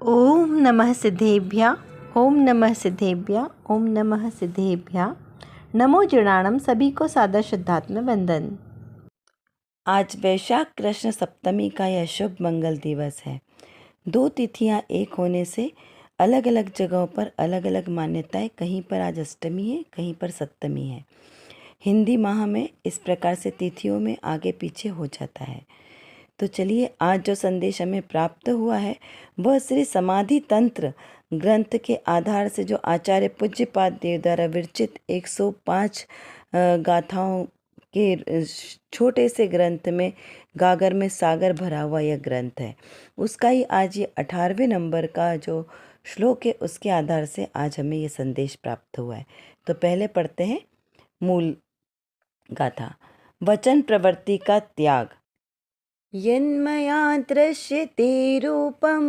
ओम नमः सिद्धेभ्यः। ओम नमः सिद्धेभ्यः। ओम नमः सिद्धेभ्यः। नमो जनाणम। सभी को सादर श्रद्धात्मक वंदन। आज वैशाख कृष्ण सप्तमी का यह शुभ मंगल दिवस है। दो तिथियां एक होने से अलग अलग जगहों पर अलग अलग मान्यताएं, कहीं पर आज अष्टमी है, कहीं पर सप्तमी है। हिंदी माह में इस प्रकार से तिथियों में आगे पीछे हो जाता है। तो चलिए, आज जो संदेश हमें प्राप्त हुआ है वह श्री समाधि तंत्र ग्रंथ के आधार से, जो आचार्य पूज्यपाद देव द्वारा विरचित 105 गाथाओं के छोटे से ग्रंथ में गागर में सागर भरा हुआ यह ग्रंथ है। उसका ही आज ये 18वें नंबर का जो श्लोक है, उसके आधार से आज हमें ये संदेश प्राप्त हुआ है। तो पहले पढ़ते हैं मूल गाथा। वचन प्रवृत्ति का त्याग। यन्मया दृश्यते रूपं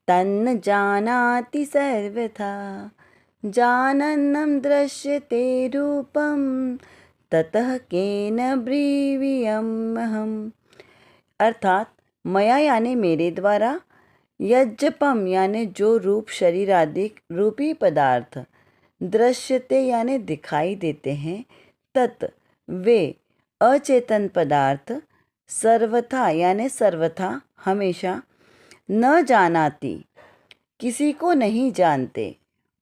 तन्न जानाति सर्वथा, जानन्नं दृश्यते रूपं ततः केन ब्रीवीयमहम्। अर्थात मया यानी मेरे द्वारा, यज्जपम यानी जो रूप शरीर आदि रूपी पदार्थ, दृश्यते यानी दिखाई देते हैं, तत् वे अचेतन पदार्थ, सर्वथा यानी सर्वथा हमेशा, न जानाती किसी को नहीं जानते,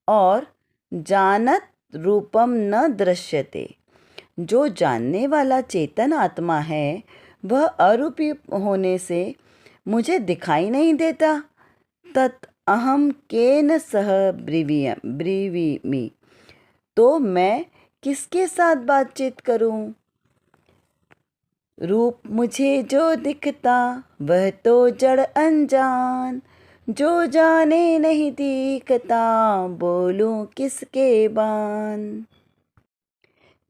और जानत रूपम न दृश्यते जो जानने वाला चेतन आत्मा है वह अरूपी होने से मुझे दिखाई नहीं देता। तत् अहम केन सह ब्रीवीमि, तो मैं किसके साथ बातचीत करूं? रूप मुझे जो दिखता वह तो जड़ अनजान, जो जाने नहीं दिखता बोलूं किसके बान।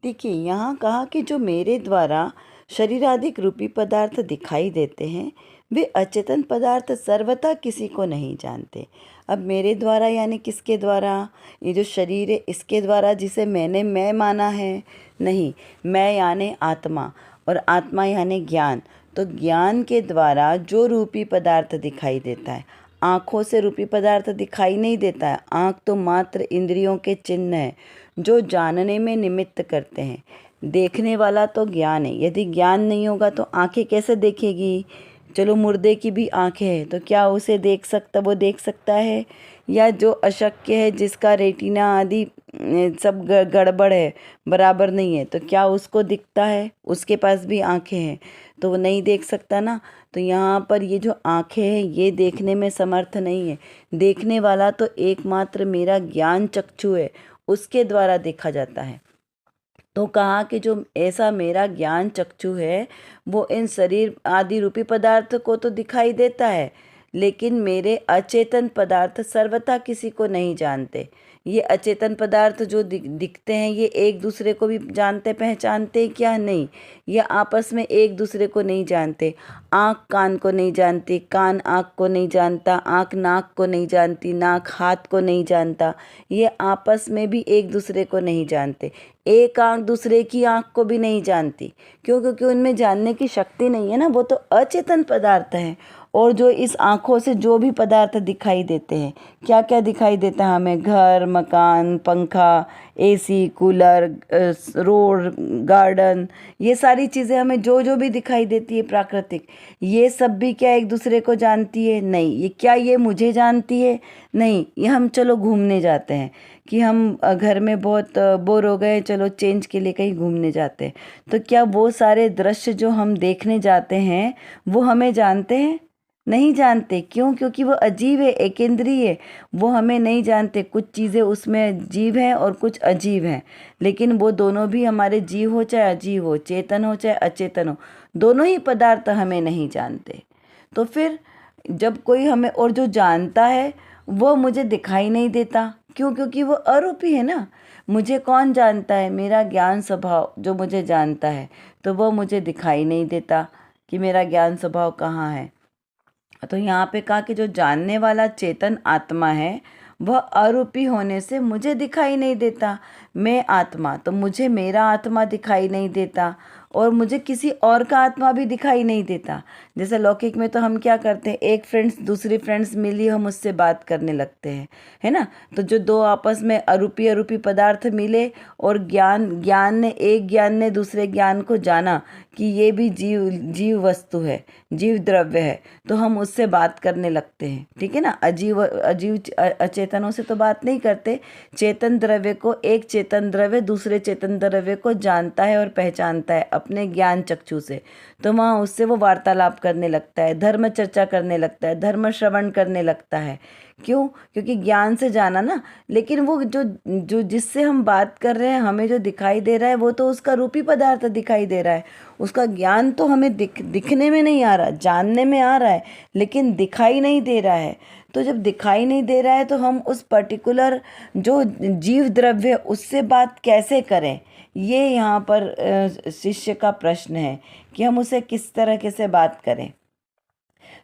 देखिए, यहाँ कहा कि जो मेरे द्वारा शरीराधिक रूपी पदार्थ दिखाई देते हैं वे अचेतन पदार्थ सर्वथा किसी को नहीं जानते। अब मेरे द्वारा यानी किसके द्वारा? ये जो शरीर है इसके द्वारा, जिसे मैंने मैं माना है? नहीं, मैं यानी आत्मा, और आत्मा यानी ज्ञान। तो ज्ञान के द्वारा जो रूपी पदार्थ दिखाई देता है, आँखों से रूपी पदार्थ दिखाई नहीं देता है। आँख तो मात्र इंद्रियों के चिन्ह है जो जानने में निमित्त करते हैं। देखने वाला तो ज्ञान है। यदि ज्ञान नहीं होगा तो आँखें कैसे देखेगी? चलो, मुर्दे की भी आँखें हैं तो क्या उसे वो देख सकता है? या जो अशक्य है, जिसका रेटिना आदि सब गड़बड़ है, बराबर नहीं है, तो क्या उसको दिखता है? उसके पास भी आँखें हैं तो वो नहीं देख सकता ना। तो यहाँ पर ये जो आँखें हैं ये देखने में समर्थ नहीं है। देखने वाला तो एकमात्र मेरा ज्ञान चक्षु है, उसके द्वारा देखा जाता है। तो कहा कि जो ऐसा मेरा ज्ञान चक्षु है वो इन शरीर आदि रूपी पदार्थ को तो दिखाई देता है, लेकिन मेरे अचेतन पदार्थ सर्वथा किसी को नहीं जानते। ये अचेतन पदार्थ जो दिखते हैं ये एक दूसरे को भी जानते पहचानते क्या? नहीं, ये आपस में एक दूसरे को नहीं जानते। आँख कान को नहीं जानती, कान आँख को नहीं जानता, आँख नाक को नहीं जानती, नाक हाथ को नहीं जानता। ये आपस में भी एक दूसरे को नहीं जानते। एक आँख दूसरे की आँख को भी नहीं जानती। क्यों? क्योंकि उनमें जानने की शक्ति नहीं है ना, वो तो अचेतन पदार्थ हैं। और जो इस आँखों से जो भी पदार्थ दिखाई देते हैं, क्या क्या दिखाई देता है हमें? घर, मकान, पंखा, एसी, कूलर, रोड, गार्डन, ये सारी चीज़ें हमें जो जो भी दिखाई देती है प्राकृतिक, ये सब भी क्या एक दूसरे को जानती है? नहीं। ये क्या ये मुझे जानती है? नहीं। ये हम चलो घूमने जाते हैं कि हम घर में बहुत बोर हो गए, चलो चेंज के लिए कहीं घूमने जाते हैं, तो क्या वो सारे दृश्य जो हम देखने जाते हैं वो हमें जानते हैं? नहीं जानते। क्यों? क्योंकि वो अजीब है, एक इंद्रिय है, वो हमें नहीं जानते। कुछ चीज़ें उसमें जीव हैं और कुछ अजीब हैं, लेकिन वो दोनों भी हमारे जीव हो चाहे अजीब हो, चेतन हो चाहे अचेतन हो, दोनों ही पदार्थ हमें नहीं जानते। तो फिर जब कोई हमें और जो जानता है वो मुझे दिखाई नहीं देता। क्यों? क्योंकि वो अरूपी है ना। मुझे कौन जानता है? मेरा ज्ञान स्वभाव जो मुझे जानता है, तो वो मुझे दिखाई नहीं देता कि मेरा ज्ञान स्वभाव कहाँ है। तो यहाँ पे कहा कि जो जानने वाला चेतन आत्मा है वह अरूपी होने से मुझे दिखाई नहीं देता। मैं आत्मा, तो मुझे मेरा आत्मा दिखाई नहीं देता। और मुझे किसी और का आत्मा भी दिखाई नहीं देता। जैसे लौकिक में तो हम क्या करते हैं, एक फ्रेंड्स दूसरी फ्रेंड्स मिली, हम उससे बात करने लगते हैं, है ना। तो जो दो आपस में अरूपी अरूपी पदार्थ मिले और ज्ञान ने दूसरे ज्ञान को जाना कि ये भी जीव वस्तु है, जीव द्रव्य है, तो हम उससे बात करने लगते हैं, ठीक है ना। अचेतनों से तो बात नहीं करते। चेतन द्रव्य को एक चेतन द्रव्य दूसरे चेतन द्रव्य को जानता है और पहचानता है अपने ज्ञान चक्षु से, तो वहाँ उससे वो वार्तालाप करने लगता है, धर्म चर्चा करने लगता है, धर्म श्रवण करने लगता है। क्यों? क्योंकि ज्ञान से जाना ना। लेकिन वो जो जो जिससे हम बात कर रहे हैं, हमें जो दिखाई दे रहा है वो तो उसका रूपी पदार्थ दिखाई दे रहा है। उसका ज्ञान तो हमें दिखने में नहीं आ रहा, जानने में आ रहा है, लेकिन दिखाई नहीं दे रहा है। तो जब दिखाई नहीं दे रहा है तो हम उस पर्टिकुलर जो जीव द्रव्य उससे बात कैसे करें, ये यहाँ पर शिष्य का प्रश्न है कि हम उसे किस तरीके से बात करें।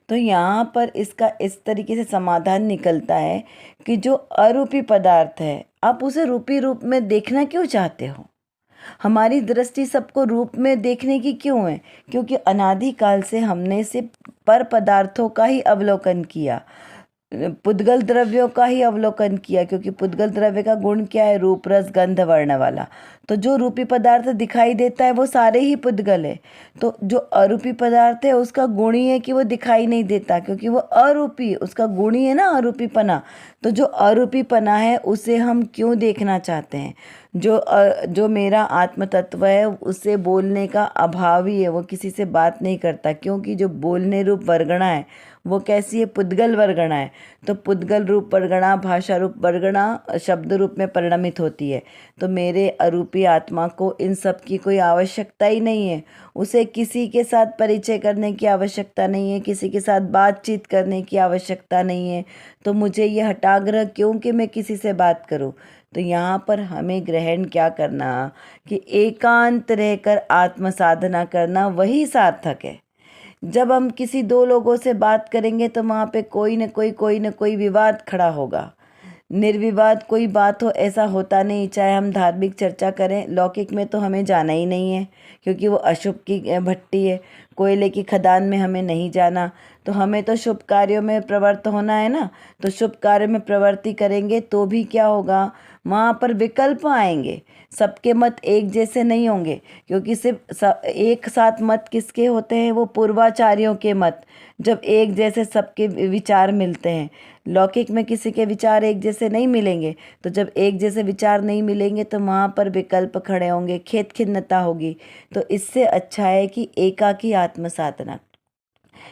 तो यहाँ पर इसका इस तरीके से समाधान निकलता है कि जो अरूपी पदार्थ है, आप उसे रूपी रूप में देखना क्यों चाहते हो? हमारी दृष्टि सबको रूप में देखने की क्यों है? क्योंकि अनादिकाल से हमने सिर्फ पर पदार्थों का ही अवलोकन किया, पुद्गल द्रव्यों का ही अवलोकन किया। क्योंकि पुद्गल द्रव्य का गुण क्या है? रूप रस गंध वर्ण वाला। तो जो रूपी पदार्थ दिखाई देता है वो सारे ही पुद्गल है। तो जो अरूपी पदार्थ है उसका गुण ही है कि वो दिखाई नहीं देता, क्योंकि वो अरूपी, उसका गुण ही है ना अरूपीपना। तो जो अरूपीपना है उसे हम क्यों देखना चाहते हैं? जो मेरा आत्म तत्व है उसे बोलने का अभाव ही है, वो किसी से बात नहीं करता। क्योंकि जो बोलने रूप वर्गणा है वो कैसी है? पुद्गल वर्गणा है। तो पुद्गल रूप वर्गणा भाषा रूप वर्गणा शब्द रूप में परिणमित होती है। तो मेरे अरूपी आत्मा को इन सब की कोई आवश्यकता ही नहीं है। उसे किसी के साथ परिचय करने की आवश्यकता नहीं है, किसी के साथ बातचीत करने की आवश्यकता नहीं है। तो मुझे ये हठाग्रह क्यों कि मैं किसी से बात करूं? तो यहाँ पर हमें ग्रहण क्या करना कि एकांत रहकर आत्म साधना करना वही सार्थक है। जब हम किसी दो लोगों से बात करेंगे तो वहाँ पे कोई न कोई विवाद खड़ा होगा। निर्विवाद कोई बात हो ऐसा होता नहीं। चाहे हम धार्मिक चर्चा करें, लौकिक में तो हमें जाना ही नहीं है क्योंकि वो अशुभ की भट्टी है। कोयले की खदान में हमें नहीं जाना। तो हमें तो शुभ कार्यों में प्रवृत्त होना है ना। तो शुभ कार्य में प्रवृत्ति करेंगे तो भी क्या होगा? वहाँ पर विकल्प आएंगे। सबके मत एक जैसे नहीं होंगे, क्योंकि सिर्फ एक साथ मत किसके होते हैं? वो पूर्वाचार्यों के मत। जब एक जैसे सबके विचार मिलते हैं, लौकिक में किसी के विचार एक जैसे नहीं मिलेंगे। तो जब एक जैसे विचार नहीं मिलेंगे तो वहाँ पर विकल्प खड़े होंगे, खेद खिन्नता होगी। तो इससे अच्छा है कि एकाकी आत्म साधना,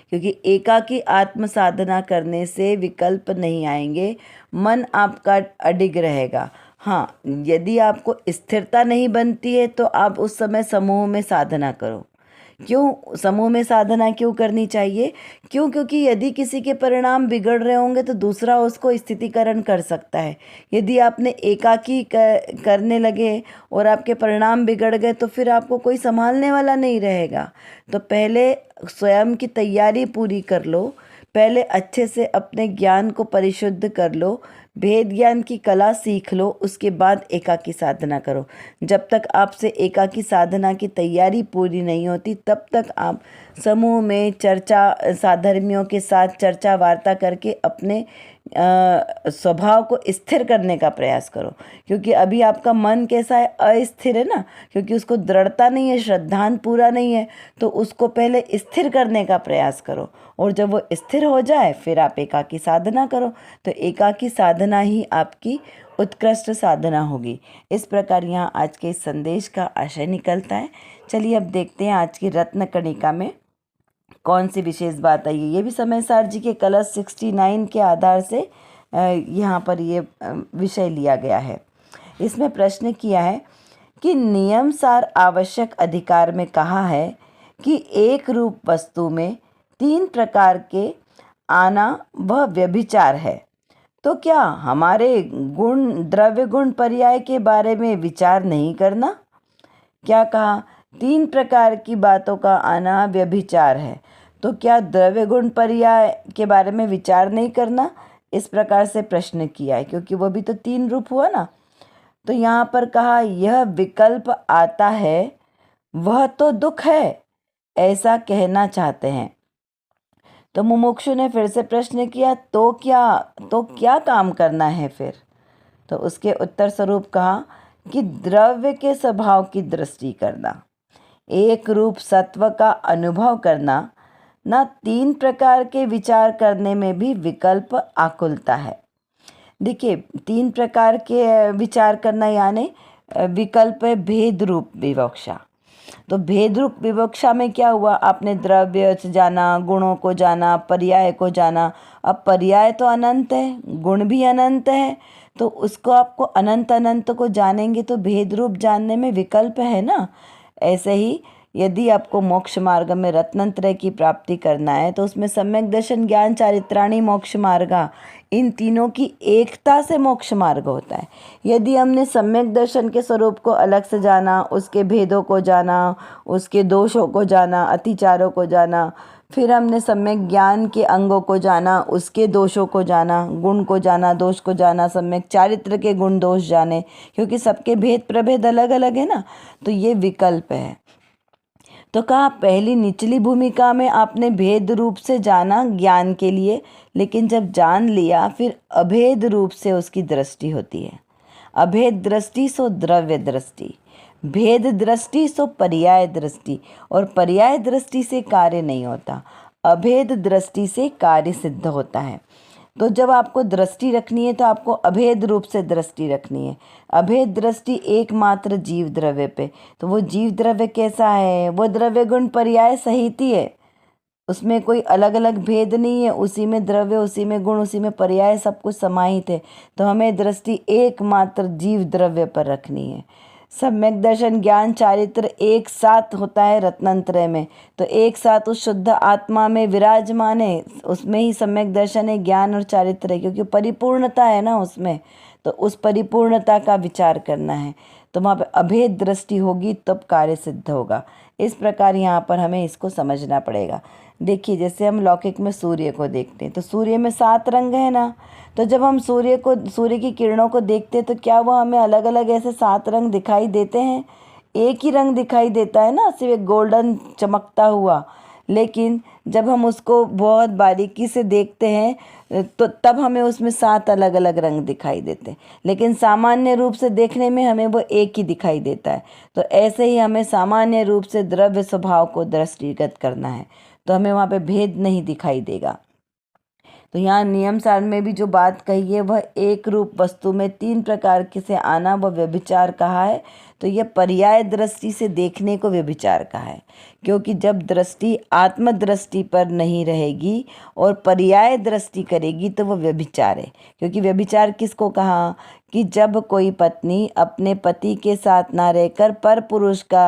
क्योंकि एकाकी आत्म साधना करने से विकल्प नहीं आएंगे, मन आपका अडिग रहेगा। हाँ, यदि आपको स्थिरता नहीं बनती है तो आप उस समय समूह में साधना करो। क्यों समूह में साधना क्यों करनी चाहिए? क्योंकि यदि किसी के परिणाम बिगड़ रहे होंगे तो दूसरा उसको स्थितिकरण कर सकता है। यदि आपने एकाकी करने लगे और आपके परिणाम बिगड़ गए तो फिर आपको कोई संभालने वाला नहीं रहेगा। तो पहले स्वयं की तैयारी पूरी कर लो, पहले अच्छे से अपने ज्ञान को परिशुद्ध कर लो, भेद ज्ञान की कला सीख लो, उसके बाद एकाकी साधना करो। जब तक आपसे एकाकी साधना की तैयारी पूरी नहीं होती तब तक आप समूह में चर्चा, साधर्मियों के साथ चर्चा वार्ता करके अपने स्वभाव को स्थिर करने का प्रयास करो। क्योंकि अभी आपका मन कैसा है? अस्थिर है ना, क्योंकि उसको दृढ़ता नहीं है, श्रद्धान पूरा नहीं है। तो उसको पहले स्थिर करने का प्रयास करो, और जब वो स्थिर हो जाए फिर आप एकाकी साधना करो। तो एकाकी साधना ही आपकी उत्कृष्ट साधना होगी। इस प्रकार यहाँ आज के इस संदेश का आशय निकलता है। चलिए अब देखते हैं आज की रत्न कणिका में कौन सी विशेष बात आई है। ये भी समय सार जी के कलश 69 के आधार से यहाँ पर ये विषय लिया गया है। इसमें प्रश्न किया है कि नियम सार आवश्यक अधिकार में कहा है कि एक रूप वस्तु में 3 प्रकार के आना वह व्यभिचार है। तो क्या हमारे गुण, द्रव्य गुण पर्याय के बारे में विचार नहीं करना? क्या कहा? 3 प्रकार की बातों का आना व्यभिचार है। तो क्या द्रव्य गुण पर्याय के बारे में विचार नहीं करना? इस प्रकार से प्रश्न किया है, क्योंकि वो भी तो 3 रूप हुआ ना। तो यहाँ पर कहा यह विकल्प आता है वह तो दुख है, ऐसा कहना चाहते हैं। तो मुमुक्षु ने फिर से प्रश्न किया, तो क्या काम करना है फिर? तो उसके उत्तर स्वरूप कहा कि द्रव्य के स्वभाव की दृष्टि करना, एक रूप सत्व का अनुभव करना, ना 3 प्रकार के विचार करने में भी विकल्प आकुलता है। देखिए, 3 प्रकार के विचार करना यानी विकल्प है भेद रूप विवक्षा। तो भेद रूप विवक्षा में क्या हुआ, आपने द्रव्य से जाना, गुणों को जाना, पर्याय को जाना। अब पर्याय तो अनंत है, गुण भी अनंत है, तो उसको आपको अनंत अनंत को जानेंगे तो भेद रूप जानने में विकल्प है ना। ऐसे ही यदि आपको मोक्ष मार्ग में रत्नत्रय की प्राप्ति करना है तो उसमें सम्यक दर्शन, ज्ञान, चारित्राणी, मोक्ष मार्गा, इन तीनों की एकता से मोक्ष मार्ग होता है। यदि हमने सम्यक दर्शन के स्वरूप को अलग से जाना, उसके भेदों को जाना, उसके दोषों को जाना, अतिचारों को जाना, फिर हमने सम्यक ज्ञान के अंगों को जाना, उसके दोषों को जाना, गुण को जाना, दोष को जाना, सम्यक चारित्र के गुण दोष जाने, क्योंकि सबके भेद प्रभेद अलग अलग है ना, तो ये विकल्प है। तो कहा पहली निचली भूमिका में आपने भेद रूप से जाना ज्ञान के लिए, लेकिन जब जान लिया फिर अभेद रूप से उसकी दृष्टि होती है। अभेद दृष्टि सो द्रव्य दृष्टि, भेद दृष्टि सो पर्याय दृष्टि, और पर्याय दृष्टि से कार्य नहीं होता, अभेद दृष्टि से कार्य सिद्ध होता है। तो जब आपको दृष्टि रखनी है तो आपको अभेद रूप से दृष्टि रखनी है। अभेद दृष्टि एकमात्र जीव द्रव्य पे। तो वो जीव द्रव्य कैसा है, वो द्रव्य गुण पर्याय सहित ही है, उसमें कोई अलग अलग भेद नहीं है, उसी में द्रव्य, उसी में गुण, उसी में पर्याय सब कुछ समाहित है। तो हमें दृष्टि एकमात्र जीव द्रव्य पर रखनी है। सम्यक दर्शन, ज्ञान, चारित्र एक साथ होता है रत्नत्रय में, तो एक साथ उस शुद्ध आत्मा में विराजमान है, उसमें ही सम्यक दर्शन है, ज्ञान और चारित्र है, क्योंकि परिपूर्णता है ना उसमें। तो उस परिपूर्णता का विचार करना है, तो वहाँ पे अभेद दृष्टि होगी तब कार्य सिद्ध होगा। इस प्रकार यहाँ पर हमें इसको समझना पड़ेगा। देखिए, जैसे हम लौकिक में सूर्य को देखते हैं तो सूर्य में 7 रंग है ना, तो जब हम सूर्य की किरणों को देखते हैं तो क्या वो हमें अलग अलग ऐसे 7 रंग दिखाई देते हैं? एक ही रंग दिखाई देता है ना, सिर्फ एक गोल्डन चमकता हुआ। लेकिन जब हम उसको बहुत बारीकी से देखते हैं तो तब हमें उसमें 7 अलग अलग रंग दिखाई देते हैं, लेकिन सामान्य रूप से देखने में हमें वो एक ही दिखाई देता है। तो ऐसे ही हमें सामान्य रूप से द्रव्य स्वभाव को दृष्टिगत करना है, तो हमें वहाँ पे भेद नहीं दिखाई देगा। तो यहाँ नियम सार में भी जो बात कही है वह एक रूप वस्तु में 3 प्रकार के से आना वह व्यभिचार कहा है। तो यह पर्याय दृष्टि से देखने को व्यभिचार कहा है, क्योंकि जब दृष्टि आत्मदृष्टि पर नहीं रहेगी और पर्याय दृष्टि करेगी तो वह व्यभिचार है। क्योंकि व्यभिचार किसको कहा कि जब कोई पत्नी अपने पति के साथ ना रहकर पर पुरुष का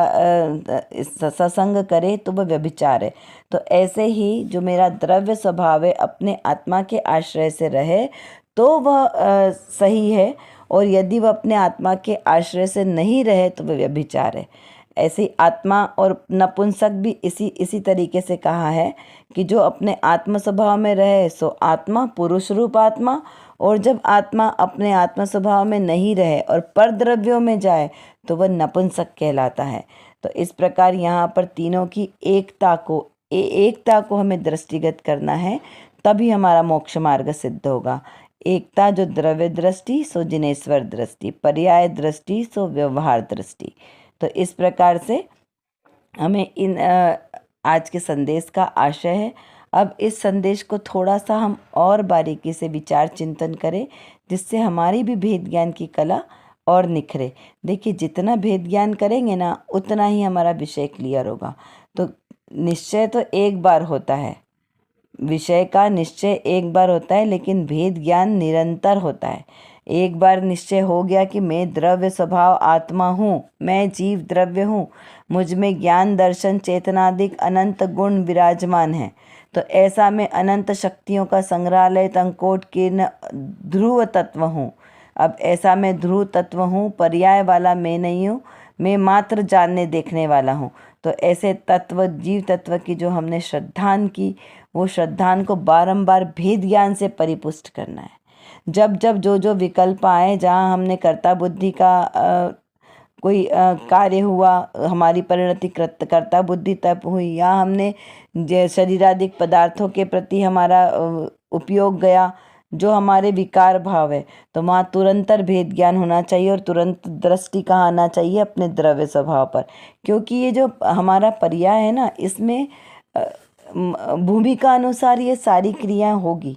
सत्संग करे तो वह व्यभिचार है। तो ऐसे ही जो मेरा द्रव्य स्वभाव है अपने आत्मा के आश्रय से रहे तो वह सही है, और यदि वह अपने आत्मा के आश्रय से नहीं रहे तो वह व्यभिचार है। ऐसे ही आत्मा और नपुंसक भी इसी तरीके से कहा है कि जो अपने आत्म स्वभाव में रहे सो आत्मा, पुरुष रूप आत्मा, और जब आत्मा अपने आत्म स्वभाव में नहीं रहे और पर द्रव्यों में जाए तो वह नपुंसक कहलाता है। तो इस प्रकार यहाँ पर तीनों की एकता को हमें दृष्टिगत करना है, तभी हमारा मोक्ष मार्ग सिद्ध होगा। एकता जो द्रव्य दृष्टि सो जिनेश्वर दृष्टि, पर्याय दृष्टि सो व्यवहार दृष्टि। तो इस प्रकार से हमें इन आज के संदेश का आशय है। अब इस संदेश को थोड़ा सा हम और बारीकी से विचार चिंतन करें, जिससे हमारी भी भेद ज्ञान की कला और निखरे। देखिए, जितना भेद ज्ञान करेंगे ना उतना ही हमारा विषय क्लियर होगा। तो निश्चय तो एक बार होता है, विषय का निश्चय एक बार होता है, लेकिन भेद ज्ञान निरंतर होता है। एक बार निश्चय हो गया कि मैं द्रव्य स्वभाव आत्मा हूँ, मैं जीव द्रव्य हूँ, मुझ में ज्ञान, दर्शन, चेतनादिक अनंत गुण विराजमान हैं, तो ऐसा मैं अनंत शक्तियों का संग्रहालय, तंकोट किरण, ध्रुव तत्व हूँ। अब ऐसा मैं ध्रुव तत्व हूँ, पर्याय वाला मैं नहीं हूँ, मैं मात्र जानने देखने वाला हूँ। तो ऐसे तत्व, जीव तत्व की जो हमने श्रद्धान की, वो श्रद्धान को बारंबार भेद ज्ञान से परिपुष्ट करना है। जब जब जो विकल्प आए, जहाँ हमने कर्ता बुद्धि का कोई कार्य हुआ, हमारी परिणति कर्ता बुद्धि तब हुई, या हमने शरीरादिक पदार्थों के प्रति हमारा उपयोग गया, जो हमारे विकार भाव है, तो वहाँ तुरंतर भेद ज्ञान होना चाहिए और तुरंत दृष्टि कहाँ आना चाहिए, अपने द्रव्य स्वभाव पर। क्योंकि ये जो हमारा पर्याय है ना, इसमें भूमिका अनुसार ये सारी क्रियाएं होगी।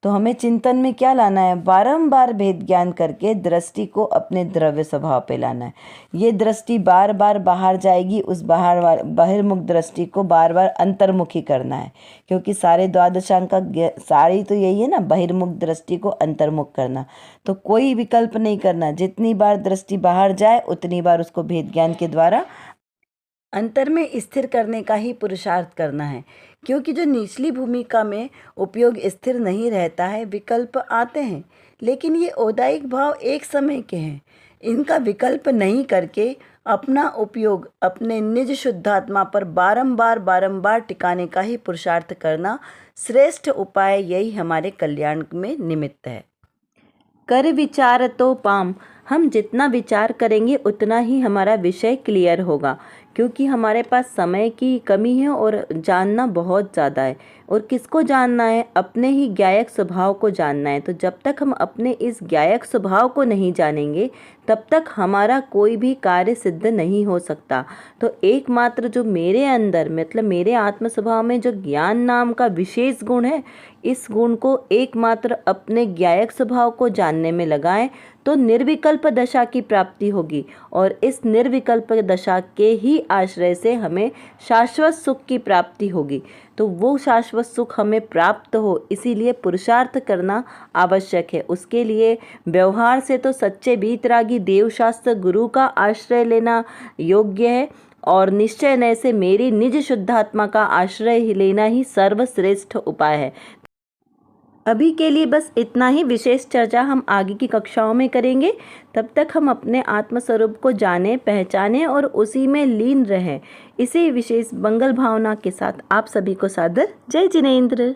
तो हमें चिंतन में क्या लाना है, बारंबार भेद ज्ञान करके दृष्टि को अपने द्रव्य स्वभाव पे लाना है। ये दृष्टि बार बार बाहर जाएगी, उस बहिर्मुख दृष्टि को बार बार अंतर्मुखी करना है। क्योंकि सारे द्वादशांग का सारी तो यही है ना, बहिर्मुख दृष्टि को अंतर्मुख करना। तो कोई विकल्प नहीं करना, जितनी बार दृष्टि बाहर जाए उतनी बार उसको भेद ज्ञान के द्वारा अंतर में स्थिर करने का ही पुरुषार्थ करना है। क्योंकि जो निचली भूमिका में उपयोग स्थिर नहीं रहता है, विकल्प आते हैं, लेकिन ये औदायिक भाव एक समय के हैं। इनका विकल्प नहीं करके अपना उपयोग अपने निज शुद्धात्मा पर बारंबार टिकाने का ही पुरुषार्थ करना श्रेष्ठ उपाय, यही हमारे कल्याण में निमित्त है। कर विचार तो पाम, हम जितना विचार करेंगे उतना ही हमारा विषय क्लियर होगा। क्योंकि हमारे पास समय की कमी है और जानना बहुत ज़्यादा है। और किसको जानना है, अपने ही ज्ञायक स्वभाव को जानना है। तो जब तक हम अपने इस ज्ञायक स्वभाव को नहीं जानेंगे, तब तक हमारा कोई भी कार्य सिद्ध नहीं हो सकता। तो एकमात्र जो मेरे अंदर, मतलब मेरे आत्म स्वभाव में जो ज्ञान नाम का विशेष गुण है, इस गुण को एकमात्र अपने ज्ञायक स्वभाव को जानने में लगाएं, तो निर्विकल्प दशा की प्राप्ति होगी। और इस निर्विकल्प दशा के ही आश्रय से हमें शाश्वत सुख की प्राप्ति होगी। तो वो शाश्वत सुख हमें प्राप्त हो, इसीलिए पुरुषार्थ करना आवश्यक है। उसके लिए व्यवहार से तो सच्चे वीतरागी देवशास्त्र गुरु का आश्रय लेना योग्य है, और निश्चय नय से मेरी निज शुद्धात्मा का आश्रय लेना ही सर्वश्रेष्ठ उपाय है। अभी के लिए बस इतना ही। विशेष चर्चा हम आगे की कक्षाओं में करेंगे। तब तक हम अपने आत्मस्वरूप को जानें, पहचानें और उसी में लीन रहें। इसी विशेष मंगल भावना के साथ आप सभी को सादर जय जिनेंद्र।